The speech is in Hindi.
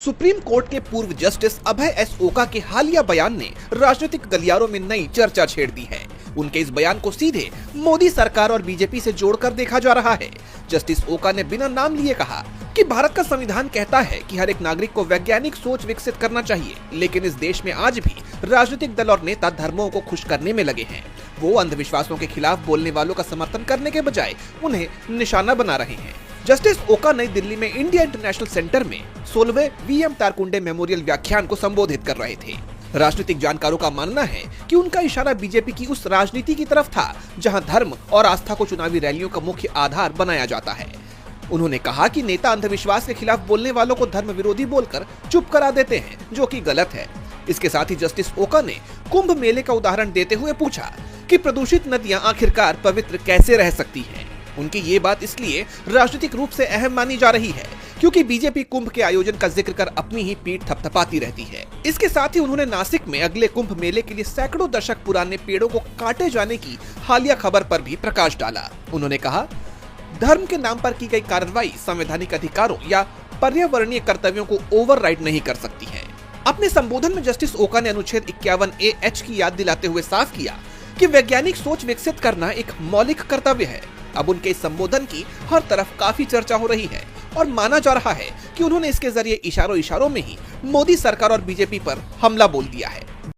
सुप्रीम कोर्ट के पूर्व जस्टिस अभय एस ओका के हालिया बयान ने राजनीतिक गलियारों में नई चर्चा छेड़ दी है। उनके इस बयान को सीधे मोदी सरकार और बीजेपी से जोड़कर देखा जा रहा है। जस्टिस ओका ने बिना नाम लिए कहा कि भारत का संविधान कहता है कि हर एक नागरिक को वैज्ञानिक सोच विकसित करना चाहिए, लेकिन इस देश में आज भी राजनीतिक दल और नेता धर्मों को खुश करने में लगे हैं। वो अंधविश्वासों के खिलाफ बोलने वालों का समर्थन करने के बजाय उन्हें निशाना बना रहे हैं। जस्टिस ओका नई दिल्ली में इंडिया इंटरनेशनल सेंटर में 16वें वीएम तारकुंडे मेमोरियल व्याख्यान को संबोधित कर रहे थे। राजनीतिक जानकारों का मानना है कि उनका इशारा बीजेपी की उस राजनीति की तरफ था जहां धर्म और आस्था को चुनावी रैलियों का मुख्य आधार बनाया जाता है। उन्होंने कहा कि नेता अंधविश्वास के खिलाफ बोलने वालों को धर्म विरोधी बोलकर चुप करा देते हैं, जो कि गलत है। इसके साथ ही जस्टिस ओका ने कुंभ मेले का उदाहरण देते हुए पूछा कि प्रदूषित नदियां आखिरकार पवित्र कैसे रह सकती हैं। उनकी ये बात इसलिए राजनीतिक रूप से अहम मानी जा रही है क्योंकि बीजेपी कुंभ के आयोजन का जिक्र कर अपनी ही पीठ थपथपाती रहती है। इसके साथ ही उन्होंने नासिक में अगले कुंभ मेले के लिए सैकड़ों दशक पुराने पेड़ों को काटे जाने की हालिया खबर पर भी प्रकाश डाला। उन्होंने कहा, धर्म के नाम पर की गई कार्रवाई संवैधानिक अधिकारों या पर्यावरणीय कर्तव्यों को ओवरराइड नहीं कर सकती है। अपने संबोधन में जस्टिस ओका ने अनुच्छेद 51A(H) की याद दिलाते हुए साफ किया कि वैज्ञानिक सोच विकसित करना एक मौलिक कर्तव्य है। अब उनके इस संबोधन की हर तरफ काफी चर्चा हो रही है और माना जा रहा है कि उन्होंने इसके जरिए इशारों में ही मोदी सरकार और बीजेपी पर हमला बोल दिया है।